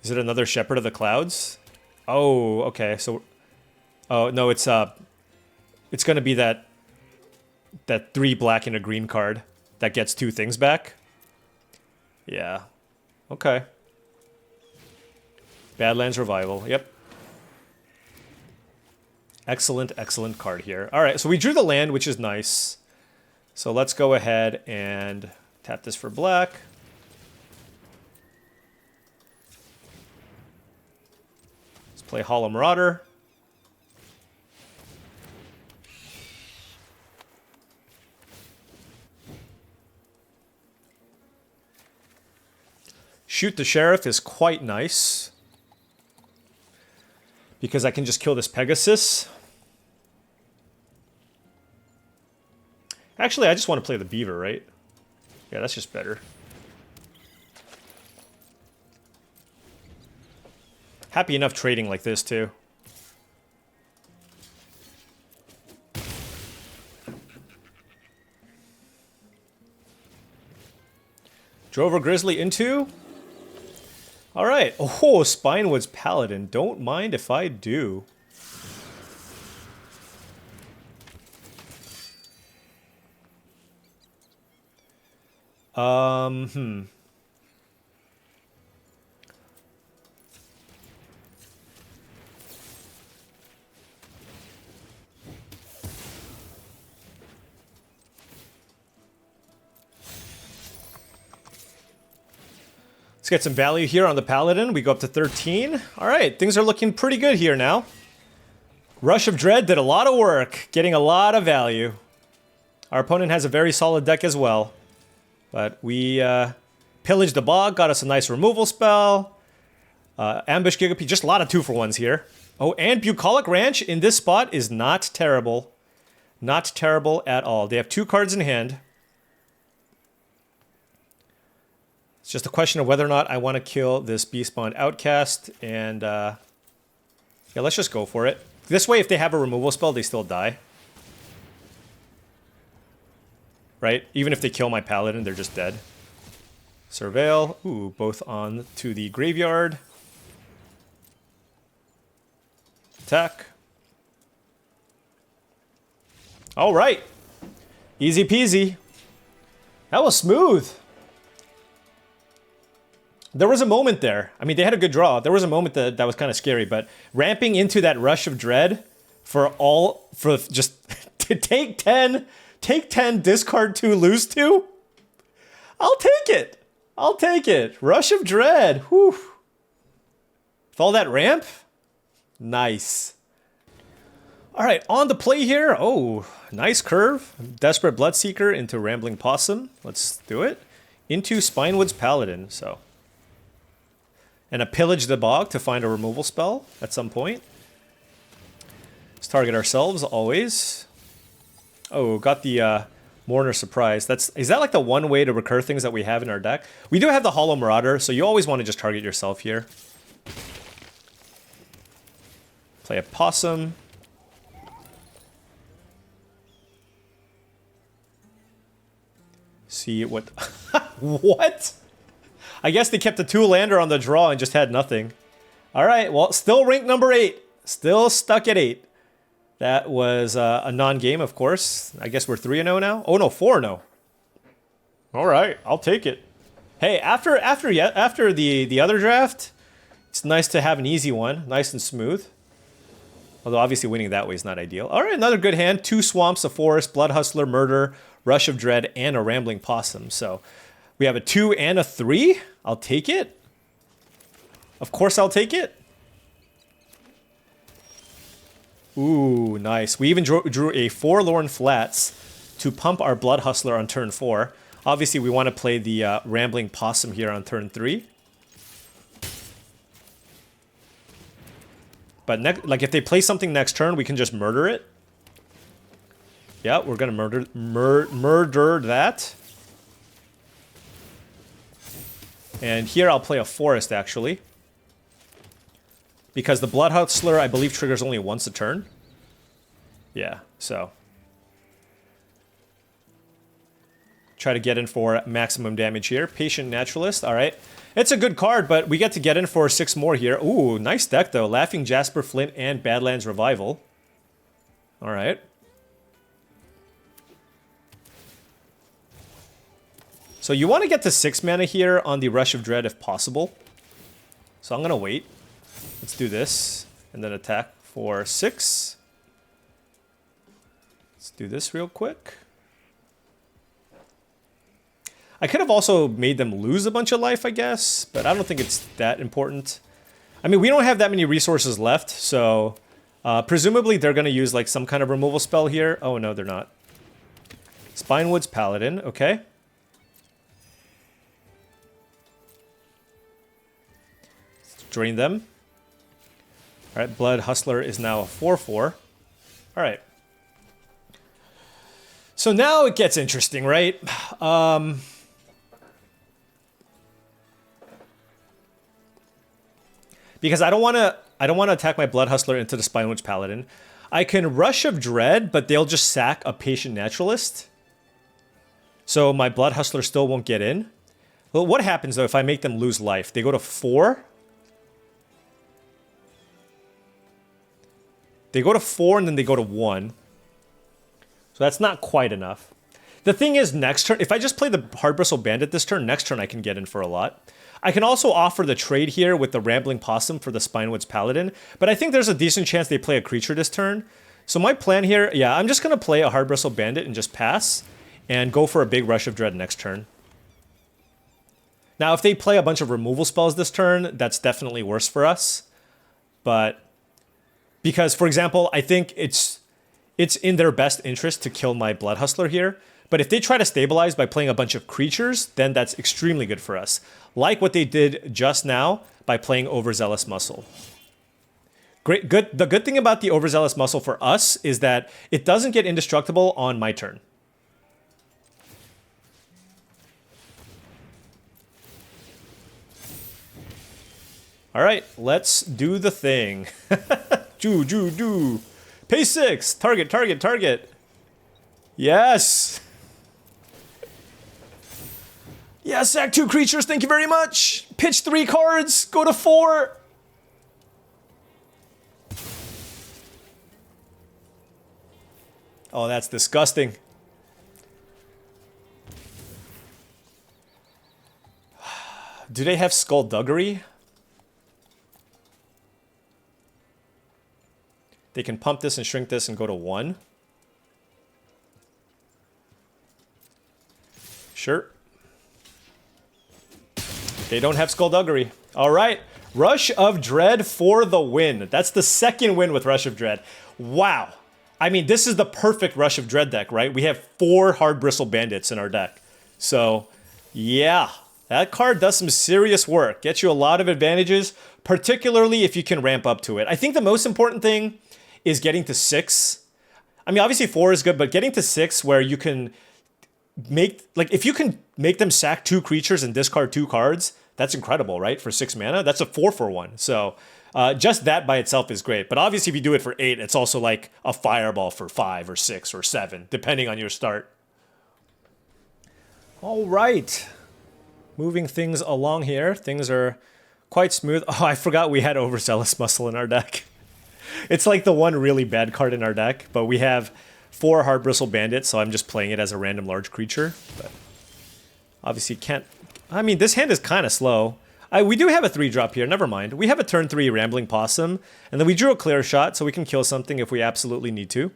Is it another Shepherd of the Clouds? Oh, okay. So... Oh, no, it's going to be that 3 black and a green card that gets 2 things back. Yeah. Okay. Badlands Revival. Yep. Excellent, excellent card here. All right, so we drew the land, which is nice. So let's go ahead and tap this for black. Let's play Hollow Marauder. Shoot the Sheriff is quite nice, because I can just kill this Pegasus. Actually, I just want to play the Beaver, right? Yeah, that's just better. Happy enough trading like this, too. Drover Grizzly into... All right. Oh, Spinewood's Paladin. Don't mind if I do. Let's get some value here on the Paladin. We go up to 13. All right, things are looking pretty good here now. Rush of Dread did a lot of work, getting a lot of value. Our opponent has a very solid deck as well. But we pillaged the Bog, got us a nice removal spell. Ambush Gigapede, just a lot of 2-for-1s here. Oh, and Bucolic Ranch in this spot is not terrible. Not terrible at all. They have 2 cards in hand. It's just a question of whether or not I want to kill this Beastbond Outcast, and yeah, let's just go for it. This way, if they have a removal spell, they still die. Right? Even if they kill my Paladin, they're just dead. Surveil. Ooh, both on to the graveyard. Attack. All right. Easy peasy. That was smooth. There was a moment there. I mean, they had a good draw. There was a moment that was kind of scary, but ramping into that Rush of Dread for just to take 10, discard 2, lose 2? I'll take it. I'll take it. Rush of Dread. Whew. With all that ramp? Nice. All right, on the play here. Oh, nice curve. Desperate Bloodseeker into Rambling Possum. Let's do it. Into Spinewood's Paladin, so. And a Pillage the Bog to find a removal spell at some point. Let's target ourselves, always. Oh, got the Mourner Surprise. Is that like the one way to recur things that we have in our deck? We do have the Hollow Marauder, so you always want to just target yourself here. Play a Possum. See what... What? I guess they kept the 2-lander on the draw and just had nothing. All right, well, still ranked number 8. Still stuck at 8. That was a non-game, of course. I guess we're 3-0 now? Oh, no, 4-0. All right, I'll take it. Hey, after the other draft, it's nice to have an easy one. Nice and smooth. Although, obviously, winning that way is not ideal. All right, another good hand. 2 Swamps, a Forest, Blood Hustler, Murder, Rush of Dread, and a Rambling Possum. So we have a 2 and a 3. I'll take it. Of course I'll take it. Ooh, nice. We even drew a Forlorn Flats to pump our Blood Hustler on turn 4. Obviously, we want to play the Rambling Possum here on turn 3. But like if they play something next turn, we can just murder it. Yeah, we're gonna murder that. And here I'll play a Forest, actually. Because the Blood Hustler, I believe, triggers only once a turn. Yeah, so. Try to get in for maximum damage here. Patient Naturalist, all right. It's a good card, but we get to get in for 6 more here. Ooh, nice deck, though. Laughing Jasper, Flint, and Badlands Revival. All right. So you want to get to 6 mana here on the Rush of Dread if possible. So I'm going to wait. Let's do this. And then attack for 6. Let's do this real quick. I could have also made them lose a bunch of life, I guess. But I don't think it's that important. I mean, we don't have that many resources left. So presumably they're going to use like some kind of removal spell here. Oh, no, they're not. Spinewood's Paladin. Okay. Drain them. All right, Blood Hustler is now a 4/4. All right. So now it gets interesting, right? Because I don't want to attack my Blood Hustler into the Spinewood's Paladin. I can Rush of Dread, but they'll just sack a Patient Naturalist. So my Blood Hustler still won't get in. Well, what happens though if I make them lose life? They go to 4. They go to 4 and then they go to 1. So that's not quite enough. The thing is, next turn, if I just play the Hardbristle Bandit this turn, next turn I can get in for a lot. I can also offer the trade here with the Rambling Possum for the Spinewood's Paladin, but I think there's a decent chance they play a creature this turn. So my plan here, yeah, I'm just going to play a Hardbristle Bandit and just pass and go for a big Rush of Dread next turn. Now, if they play a bunch of removal spells this turn, that's definitely worse for us. But because, for example, I think it's in their best interest to kill my Blood Hustler here. But if they try to stabilize by playing a bunch of creatures, then that's extremely good for us. Like what they did just now by playing Overzealous Muscle. The good thing about the Overzealous Muscle for us is that it doesn't get indestructible on my turn. All right, let's do the thing. Do. Pay 6. Target. Yes. Yeah, sack 2 creatures. Thank you very much. Pitch 3 cards. Go to 4. Oh, that's disgusting. Do they have Skullduggery? They can pump this and shrink this and go to 1. Sure. They don't have Skullduggery. All right. Rush of Dread for the win. That's the second win with Rush of Dread. Wow. I mean, this is the perfect Rush of Dread deck, right? We have 4 Hard Bristle Bandits in our deck. So, yeah. That card does some serious work. Gets you a lot of advantages, particularly if you can ramp up to it. I think the most important thing is getting to 6. I mean, obviously 4 is good, but getting to 6 where you can make, like, if you can make them sack 2 creatures and discard 2 cards, that's incredible, right? For 6 mana, that's a 4 for 1. So just that by itself is great. But obviously if you do it for 8, it's also like a fireball for 5 or 6 or 7, depending on your start. All right. Moving things along here. Things are quite smooth. Oh, I forgot we had Overzealous Muscle in our deck. It's like the one really bad card in our deck, but we have 4 Hard Bristle Bandits, so I'm just playing it as a random large creature. But obviously can't... I mean, this hand is kind of slow. We do have a 3-drop here, never mind. We have a turn 3 Rambling Possum, and then we drew a clear shot, so we can kill something if we absolutely need to.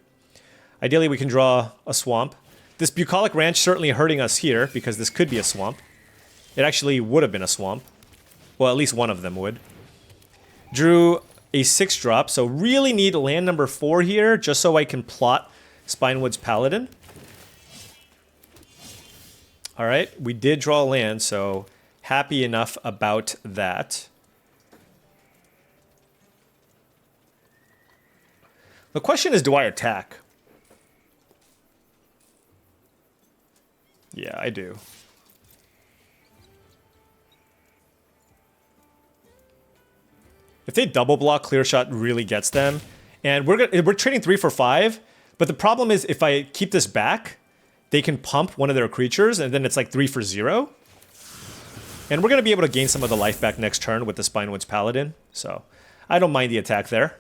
Ideally, we can draw a swamp. This Bucolic Ranch certainly hurting us here, because this could be a swamp. It actually would have been a swamp. Well, at least one of them would. Drew a 6-drop, so really need land number 4 here, just so I can plot Spinewood's Paladin. Alright, we did draw a land, so happy enough about that. The question is, do I attack? Yeah, I do. If they double block, Clear Shot really gets them. And we're trading 3 for 5, but the problem is if I keep this back, they can pump one of their creatures, and then it's like 3 for 0. And we're going to be able to gain some of the life back next turn with the Spinewood's Paladin, so I don't mind the attack there.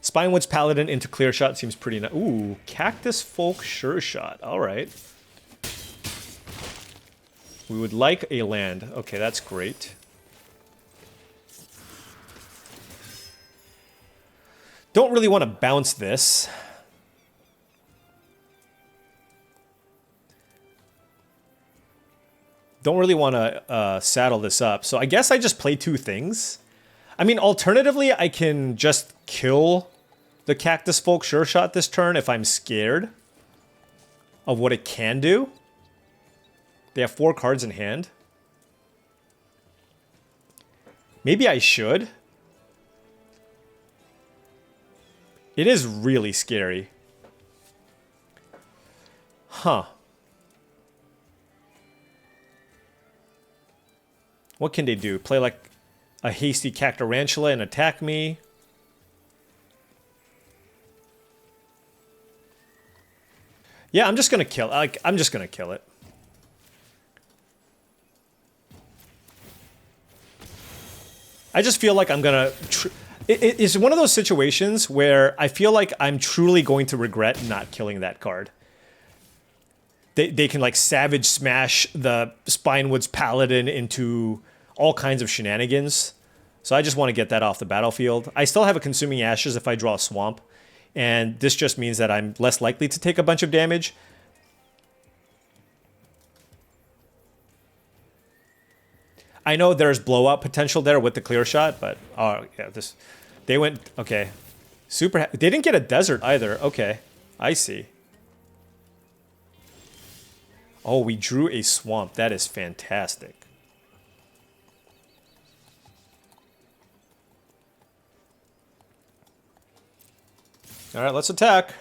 Spinewood's Paladin into Clear Shot seems pretty nice. Ooh, Cactus Folk Sure Shot. All right. We would like a land. Okay, that's great. Don't really want to bounce this. Don't really want to saddle this up. So I guess I just play 2 things. I mean, alternatively, I can just kill the Cactus Folk Sure Shot this turn if I'm scared of what it can do. They have 4 cards in hand. Maybe I should. It is really scary. Huh. What can they do? Play like a hasty Cactarantula and attack me? Yeah, I'm just gonna kill. I'm just gonna kill it. I just feel like I'm gonna... It's one of those situations where I feel like I'm truly going to regret not killing that card. They can like Savage Smash the Spinewood's Paladin into all kinds of shenanigans. So I just want to get that off the battlefield. I still have a Consuming Ashes if I draw a Swamp. And this just means that I'm less likely to take a bunch of damage. I know there's blowout potential there with the Clear Shot, but oh yeah, they went okay. They didn't get a desert either. Okay, I see. Oh, we drew a swamp. That is fantastic. All right, let's attack.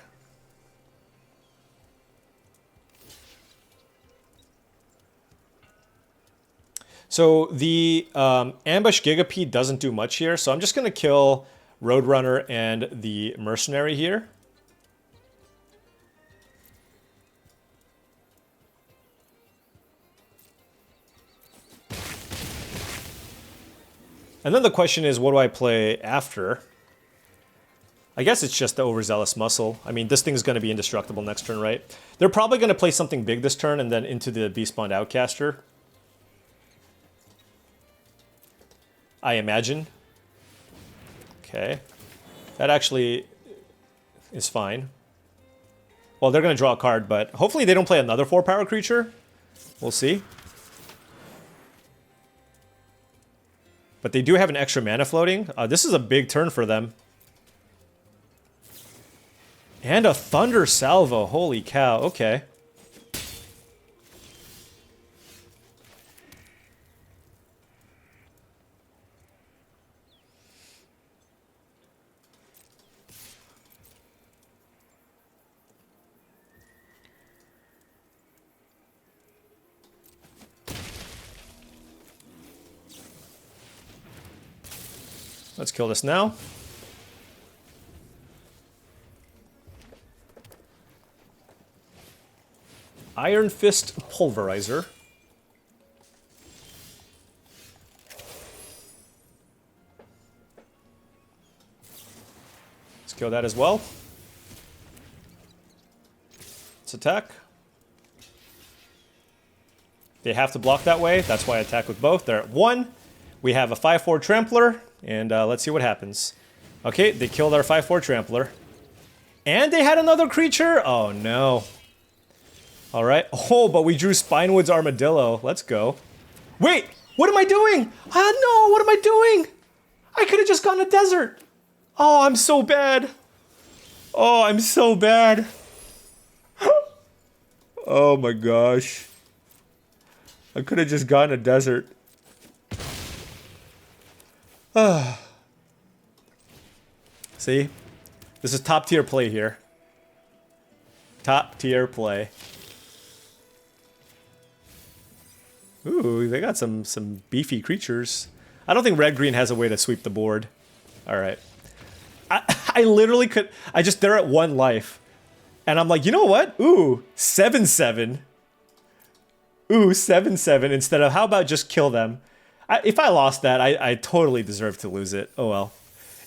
So the Ambush Gigapede doesn't do much here, so I'm just going to kill Roadrunner and the Mercenary here. And then the question is, what do I play after? I guess it's just the overzealous muscle. I mean, this thing's going to be indestructible next turn, right? They're probably going to play something big this turn and then into the Beastbound Outcaster. I imagine. Okay. That actually is fine. Well, they're going to draw a card, but hopefully they don't play another 4-power creature. We'll see. But they do have an extra mana floating. This is a big turn for them. And a Thunder Salvo. Holy cow. Okay. Let's kill this now. Iron Fist Pulverizer. Let's kill that as well. Let's attack. They have to block that way. That's why I attack with both. They're at 1. We have a 5/4 Trampler, and let's see what happens. Okay, they killed our 5/4 Trampler. And they had another creature? Oh, no. All right. Oh, but we drew Spinewood's Armadillo. Let's go. Wait, what am I doing? No, what am I doing? I could have just gone to desert. Oh, I'm so bad. Oh, I'm so bad. Oh my gosh. I could have just gone to desert. See? This is top tier play here. Top tier play. Ooh, they got some beefy creatures. I don't think red-green has a way to sweep the board. Alright. I literally could... they're at 1 life. And I'm like, you know what? Ooh, 7/7. Ooh, 7/7 instead of, how about just kill them? If I lost that, I totally deserve to lose it. Oh well.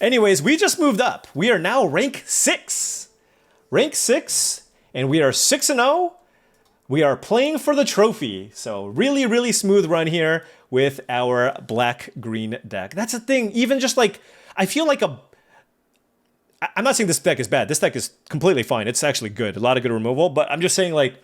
Anyways, we just moved up. We are now rank 6. Rank 6, and we are 6-0. We are playing for the trophy. So really, really smooth run here with our black-green deck. That's the thing. Even just like, I feel like I'm not saying this deck is bad. This deck is completely fine. It's actually good. A lot of good removal. But I'm just saying, like,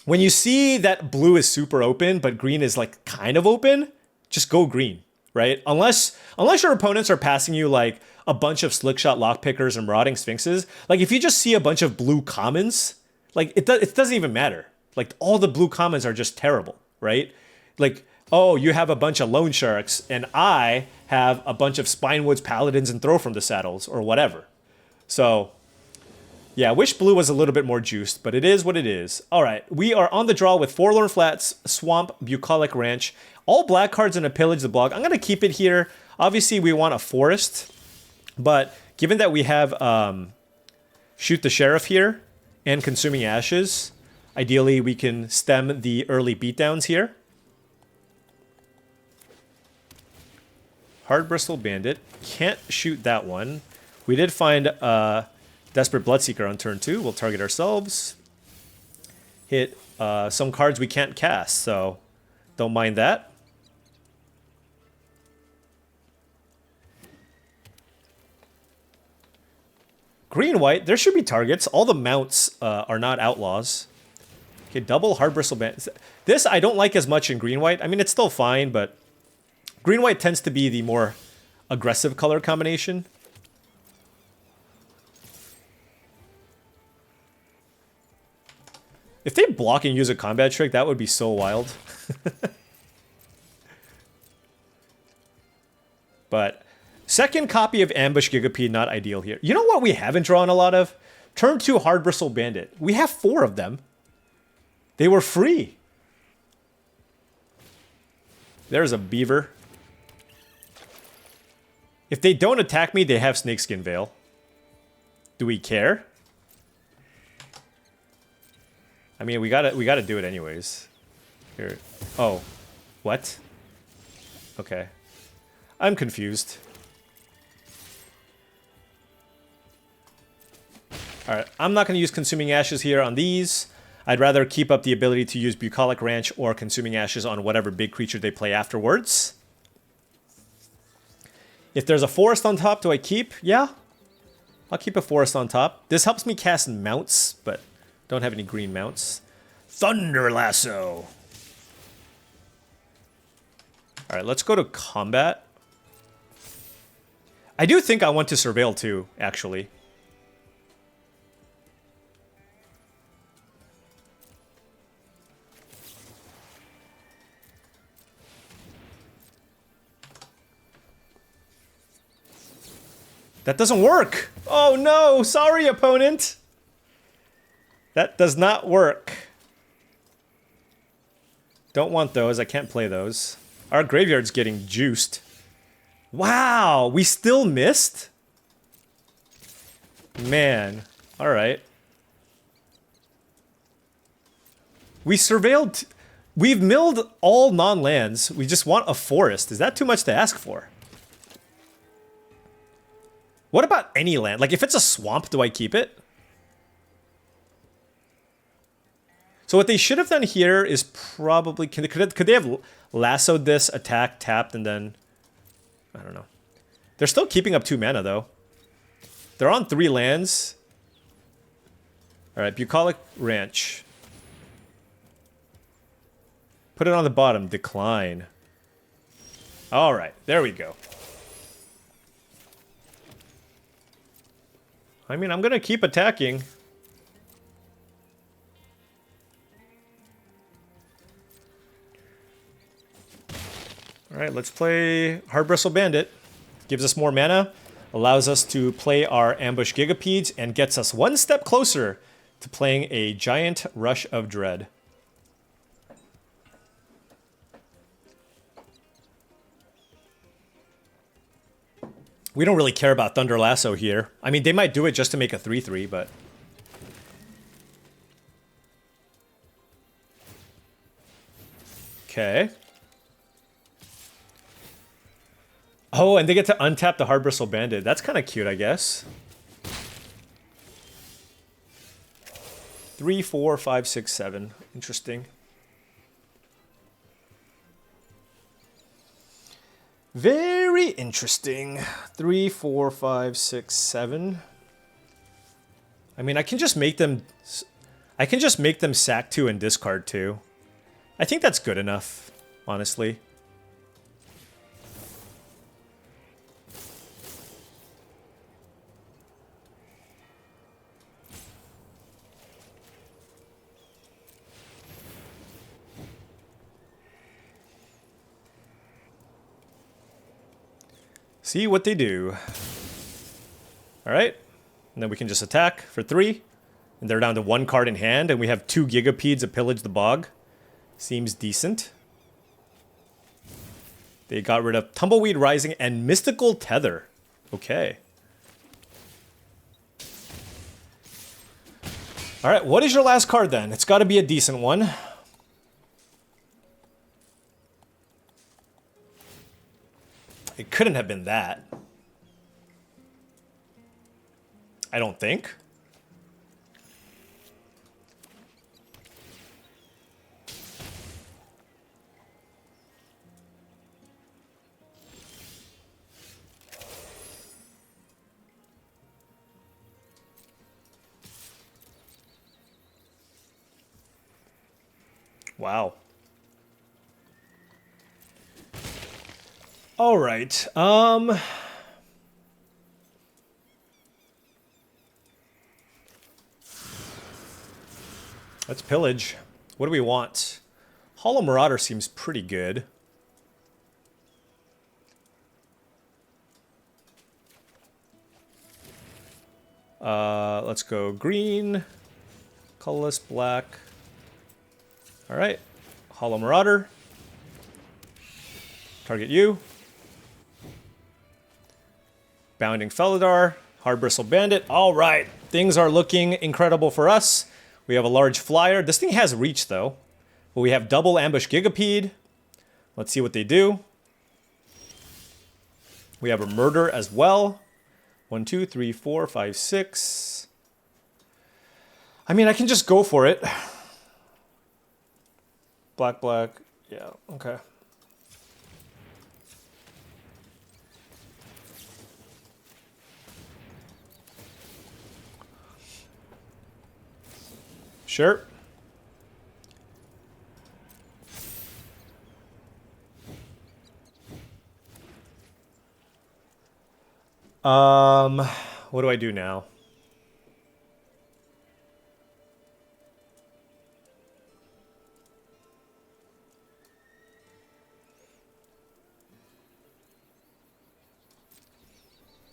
when you see that blue is super open, but green is like kind of open, just go green, right? Unless your opponents are passing you like a bunch of Slickshot Lockpickers and Marauding Sphinxes. Like if you just see a bunch of blue commons, like it doesn't even matter. Like all the blue commons are just terrible, right? Like, oh, you have a bunch of Loan Sharks and I have a bunch of Spinewoods Paladins and Throw from the Saddles or whatever. So yeah, I wish blue was a little bit more juiced, but it is what it is. All right, we are on the draw with Forlorn Flats, Swamp, Bucolic Ranch, all black cards and a Pillage the Block. I'm going to keep it here. Obviously, we want a Forest, but given that we have Shoot the Sheriff here and Consuming Ashes, ideally we can stem the early beatdowns here. Hard Bristle Bandit. Can't shoot that one. We did find... Desperate Bloodseeker on turn 2. We'll target ourselves. Hit some cards we can't cast, so don't mind that. Green-white, there should be targets. All the mounts are not outlaws. Okay, double Hard Bristle Bandit. This I don't like as much in green-white. I mean, it's still fine, but green-white tends to be the more aggressive color combination. If they block and use a combat trick, that would be so wild. But second copy of Ambush Gigapede, not ideal here. You know what we haven't drawn a lot of? Turn 2 Hard Bristle Bandit. We have 4 of them. They were free. There's a beaver. If they don't attack me, they have Snakeskin Veil. Do we care? I mean, we gotta do it anyways. Here. Oh. What? Okay. I'm confused. Alright, I'm not going to use Consuming Ashes here on these. I'd rather keep up the ability to use Bucolic Ranch or Consuming Ashes on whatever big creature they play afterwards. If there's a forest on top, do I keep? Yeah. I'll keep a forest on top. This helps me cast mounts, but don't have any green mounts. Thunder Lasso. Alright, let's go to combat. I do think I want to Surveil too, actually. That doesn't work! Oh no! Sorry, opponent! That does not work. Don't want those. I can't play those. Our graveyard's getting juiced. Wow! We still missed? Man. Alright. We surveilled... We've milled all non-lands. We just want a forest. Is that too much to ask for? What about any land? Like, if it's a swamp, do I keep it? So what they should have done here is probably... Could they have lassoed this, attacked, tapped, and then... I don't know. They're still keeping up 2 mana, though. They're on 3 lands. Alright, Bucolic Ranch. Put it on the bottom. Decline. Alright, there we go. I mean, I'm gonna keep attacking. Alright, let's play Hardbristle Bandit. Gives us more mana, allows us to play our Ambush Gigapeds, and gets us 1 step closer to playing a Giant Rush of Dread. We don't really care about Thunder Lasso here. I mean, they might do it just to make a 3/3, but... Okay. Oh, and they get to untap the Hardbristle Bandit. That's kind of cute, I guess. 3, 4, 5, 6, 7. Interesting. Very interesting. 3, 4, 5, 6, 7. I mean, I can just make them sack 2 and discard 2. I think that's good enough, honestly. See what they do. Alright. And then we can just attack for 3. And they're down to 1 card in hand, and we have 2 Gigapedes to pillage the bog. Seems decent. They got rid of Tumbleweed Rising and Mystical Tether. Okay. Alright, what is your last card then? It's got to be a decent one. It couldn't have been that. I don't think. Wow. All right. Let's pillage. What do we want? Hollow Marauder seems pretty good. Let's go green, colorless, black. All right. Hollow Marauder. Target you. Bounding Felidar, Hardbristle Bandit. All right, things are looking incredible for us. We have a large flyer. This thing has reach though. But we have double Ambush Gigapede. Let's see what they do. We have a murder as well. 1, 2, 3, 4, 5, 6. I mean, I can just go for it. Black, black. Yeah, okay. Sure. What do I do now?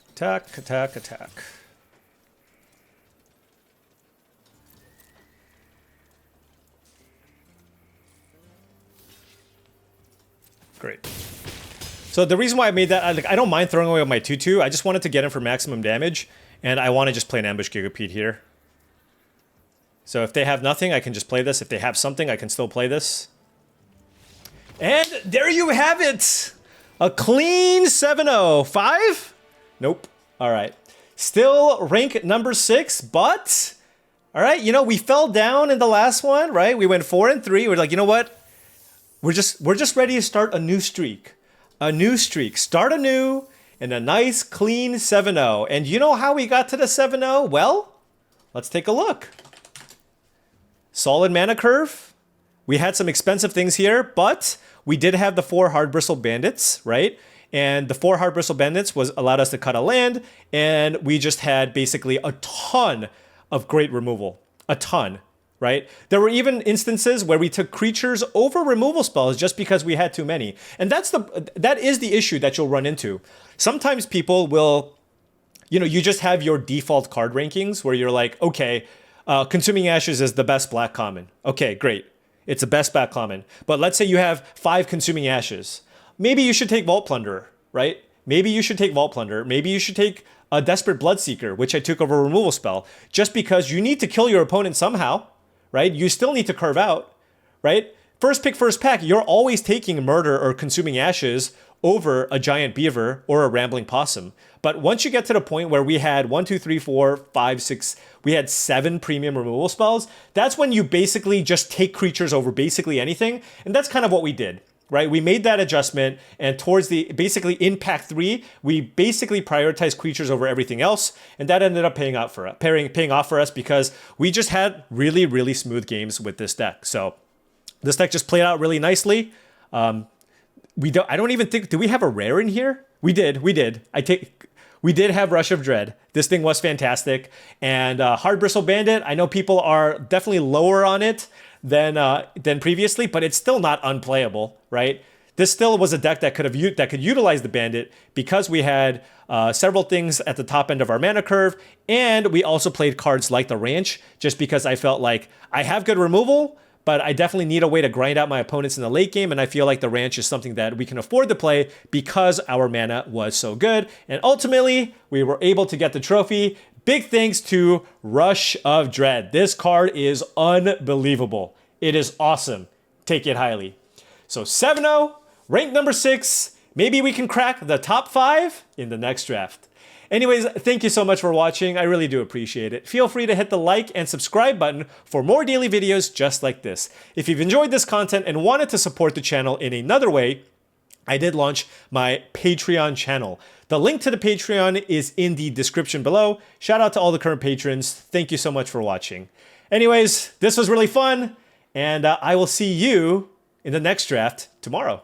Attack, attack, attack. Great. So the reason why I made that, I don't mind throwing away my 2/2. I just wanted to get him for maximum damage, and I want to just play an ambush Gigapede here. So if they have nothing, I can just play this. If they have something, I can still play this. And there you have it! A clean 7-0. 5? Nope. All right. Still rank number 6, but... All right, you know, we fell down in the last one, right? We went 4 and 3. We're like, you know what? We're just ready to start a new streak. A new streak. Start anew in a nice, clean 7-0. And you know how we got to the 7-0? Well, let's take a look. Solid mana curve. We had some expensive things here, but we did have the 4 Hard Bristle Bandits, right? And the 4 Hard Bristle Bandits allowed us to cut a land, and we just had basically a ton of great removal. A ton. Right? There were even instances where we took creatures over removal spells just because we had too many. And that is the issue that you'll run into. Sometimes people will, you know, you just have your default card rankings where you're like, okay, Consuming Ashes is the best black common. Okay, great. It's the best black common. But let's say you have 5 Consuming Ashes. Maybe you should take Vault Plunderer, right? Maybe you should take Vault Plunderer. Maybe you should take a Desperate Bloodseeker, which I took over a removal spell, just because you need to kill your opponent somehow. Right? You still need to curve out, right? First pick, first pack, you're always taking Murder or Consuming Ashes over a Giant Beaver or a Rambling Possum. But once you get to the point where we had 1, 2, 3, 4, 5, 6, we had 7 premium removal spells, that's when you basically just take creatures over basically anything. And that's kind of what we did, right? We made that adjustment, and towards basically in pack 3, we basically prioritized creatures over everything else, and that ended up paying off for us because we just had really, really smooth games with this deck. So this deck just played out really nicely. I don't even think, do we have a rare in here? We did. We did have Rush of Dread. This thing was fantastic. And Hard Bristle Bandit, I know people are definitely lower on it than previously, but it's still not unplayable, right? This still was a deck that could utilize the Bandit because we had several things at the top end of our mana curve, and we also played cards like the Ranch, just because I felt like I have good removal, but I definitely need a way to grind out my opponents in the late game, and I feel like the Ranch is something that we can afford to play because our mana was so good. And ultimately, we were able to get the trophy. Big thanks to Rush of Dread. This card is unbelievable. It is awesome. Take it highly. So 7-0, rank number 6. Maybe we can crack the top 5 in the next draft. Anyways, thank you so much for watching. I really do appreciate it. Feel free to hit the like and subscribe button for more daily videos just like this. If you've enjoyed this content and wanted to support the channel in another way, I did launch my Patreon channel. The link to the Patreon is in the description below. Shout out to all the current patrons. Thank you so much for watching. Anyways, this was really fun, and I will see you in the next draft tomorrow.